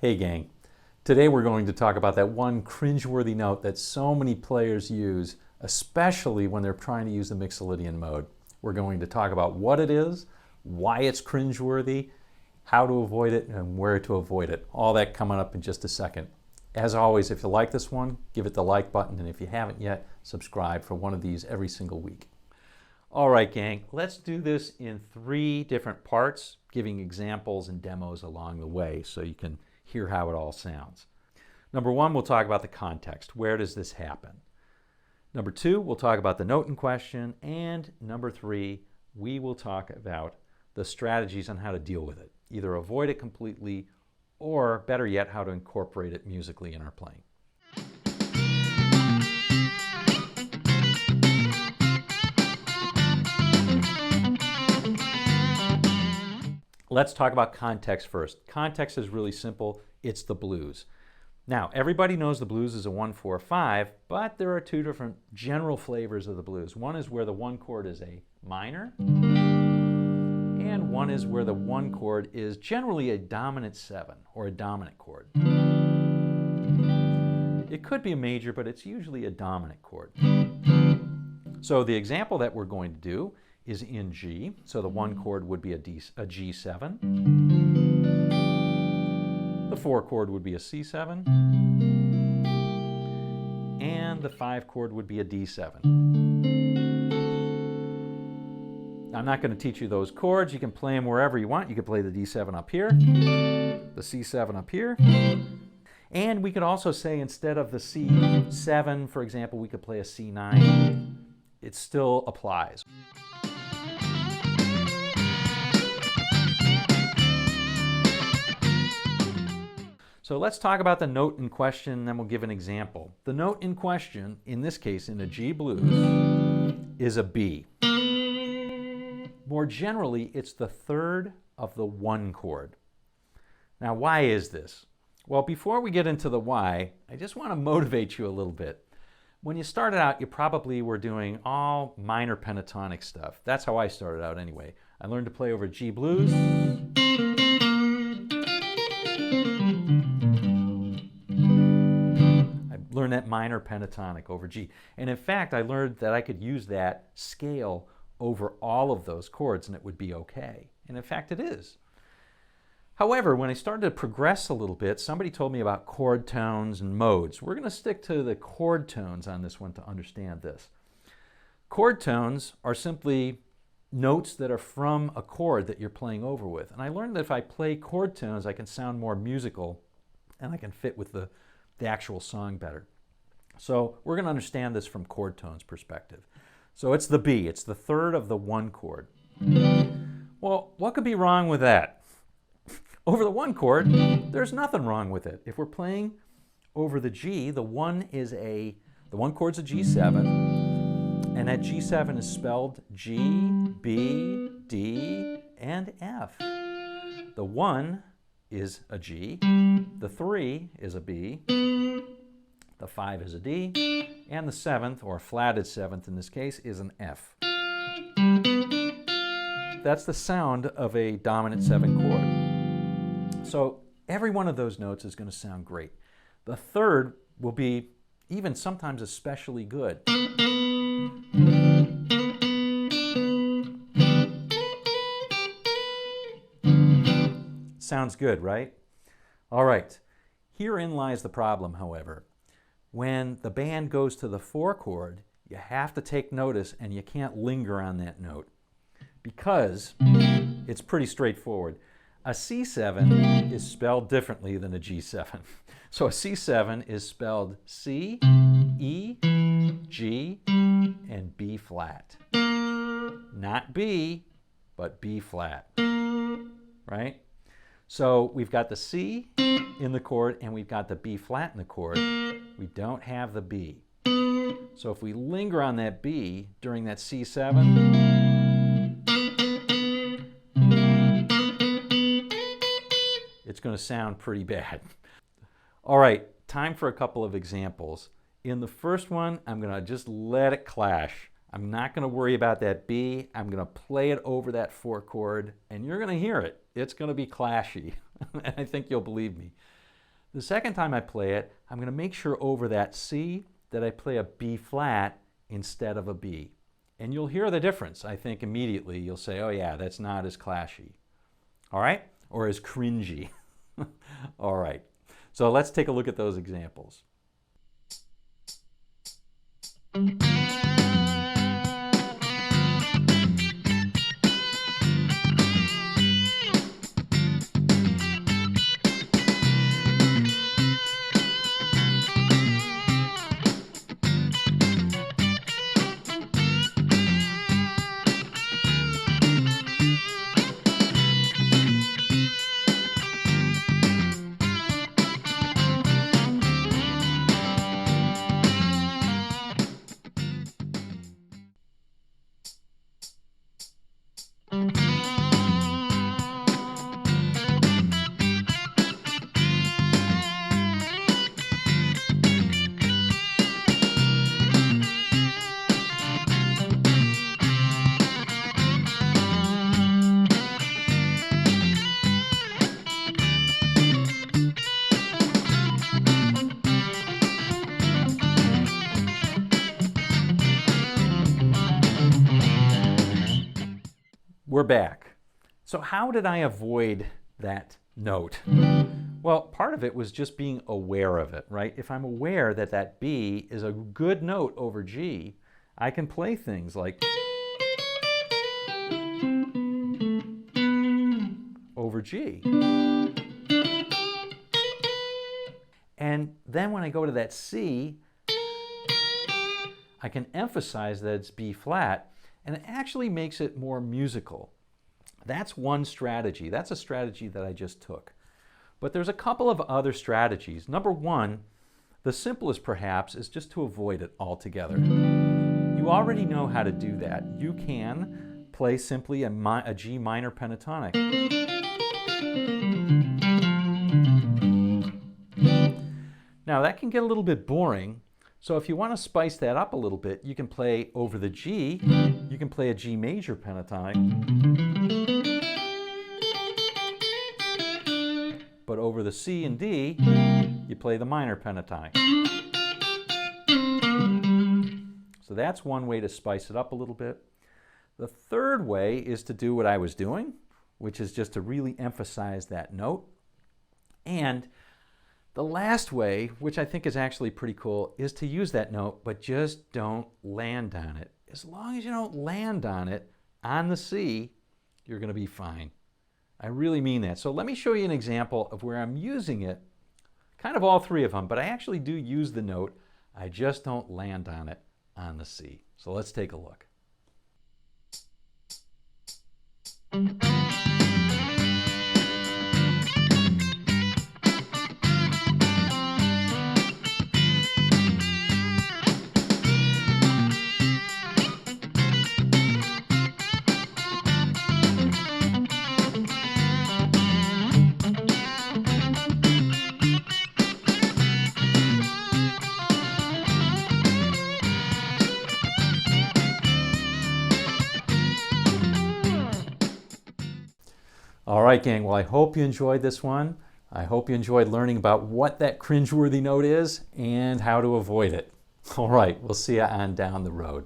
Hey gang, today we're going to talk about that one cringeworthy note that so many players use, especially when they're trying to use the mixolydian mode. We're going to talk about what it is, why it's cringeworthy, how to avoid it, and where to avoid it. All that coming up in just a second. As always, if you like this one, give it the like button, and if you haven't yet, subscribe for one of these every single week. All right, gang, let's do this in 3 different parts, giving examples and demos along the way so you can hear how it all sounds. Number 1, we'll talk about the context. Where does this happen? Number 2, we'll talk about the note in question. And number 3, we will talk about the strategies on how to deal with it. Either avoid it completely or, better yet, how to incorporate it musically in our playing. Let's talk about context first. Context is really simple. It's the blues. Now, everybody knows the blues is a 1-4-5, but there are 2 different general flavors of the blues. One is where the 1 chord is a minor, and one is where the 1 chord is generally a dominant 7 or a dominant chord. It could be a major, but it's usually a dominant chord. So the example that we're going to do is in G, so the 1 chord would be a G7. The 4 chord would be a C7. And the 5 chord would be a D7. Now, I'm not going to teach you those chords. You can play them wherever you want. You can play the D7 up here, the C7 up here. And we could also say instead of the C7, for example, we could play a C9. It still applies. So let's talk about the note in question, and then we'll give an example. The note in question, in this case, in a G blues, is a B. More generally, it's the 3rd of the 1 chord. Now, why is this? Well, before we get into the why, I just want to motivate you a little bit. When you started out, you probably were doing all minor pentatonic stuff. That's how I started out anyway. I learned to play over G blues. Learn that minor pentatonic over G. And in fact, I learned that I could use that scale over all of those chords and it would be okay. And in fact, it is. However, when I started to progress a little bit, somebody told me about chord tones and modes. We're going to stick to the chord tones on this one to understand this. Chord tones are simply notes that are from a chord that you're playing over with. And I learned that if I play chord tones, I can sound more musical and I can fit with the actual song better. So we're going to understand this from chord tones perspective. So it's the B. It's the 3rd of the 1 chord. Well, what could be wrong with that? Over the 1 chord, there's nothing wrong with it. If we're playing over the G, the 1 chord's a G7, and that G7 is spelled G, B, D, and F. The 1 is a G, the 3 is a B, the 5 is a D, and the 7th, or flatted 7th in this case, is an F. That's the sound of a dominant 7 chord. So every one of those notes is going to sound great. The 3rd will be even sometimes especially good. Sounds good, right? All right. Herein lies the problem, however. When the band goes to the 4 chord, you have to take notice and you can't linger on that note because it's pretty straightforward. A C7 is spelled differently than a G7. So a C7 is spelled C, E, G, and B flat. Not B, but B flat, right? So we've got the C in the chord and we've got the B flat in the chord. We don't have the B. So if we linger on that B during that C7, it's going to sound pretty bad. All right, time for a couple of examples. In the first one, I'm going to just let it clash. I'm not going to worry about that B. I'm going to play it over that 4 chord, and you're going to hear it. It's going to be clashy, and I think you'll believe me. The second time I play it, I'm going to make sure over that C that I play a B flat instead of a B. And you'll hear the difference, I think, immediately. You'll say, oh yeah, that's not as clashy. All right? Or as cringy. All right. So let's take a look at those examples. We're back. So how did I avoid that note? Well, part of it was just being aware of it, right? If I'm aware that that B is a good note over G, I can play things like over G. And then when I go to that C, I can emphasize that it's B flat, and it actually makes it more musical. That's one strategy. That's a strategy that I just took. But there's a couple of other strategies. Number one, the simplest perhaps, is just to avoid it altogether. You already know how to do that. You can play simply a G minor pentatonic. Now that can get a little bit boring. So if you want to spice that up a little bit, you can play over the G, you can play a G major pentatonic, but over the C and D, you play the minor pentatonic. So that's one way to spice it up a little bit. The third way is to do what I was doing, which is just to really emphasize that note. And the last way, which I think is actually pretty cool, is to use that note, but just don't land on it. As long as you don't land on it, on the C, you're going to be fine. I really mean that. So let me show you an example of where I'm using it, kind of all three of them, but I actually do use the note. I just don't land on it on the C. So let's take a look. All right, gang, well, I hope you enjoyed this one. I hope you enjoyed learning about what that cringeworthy note is and how to avoid it. All right, we'll see you on down the road.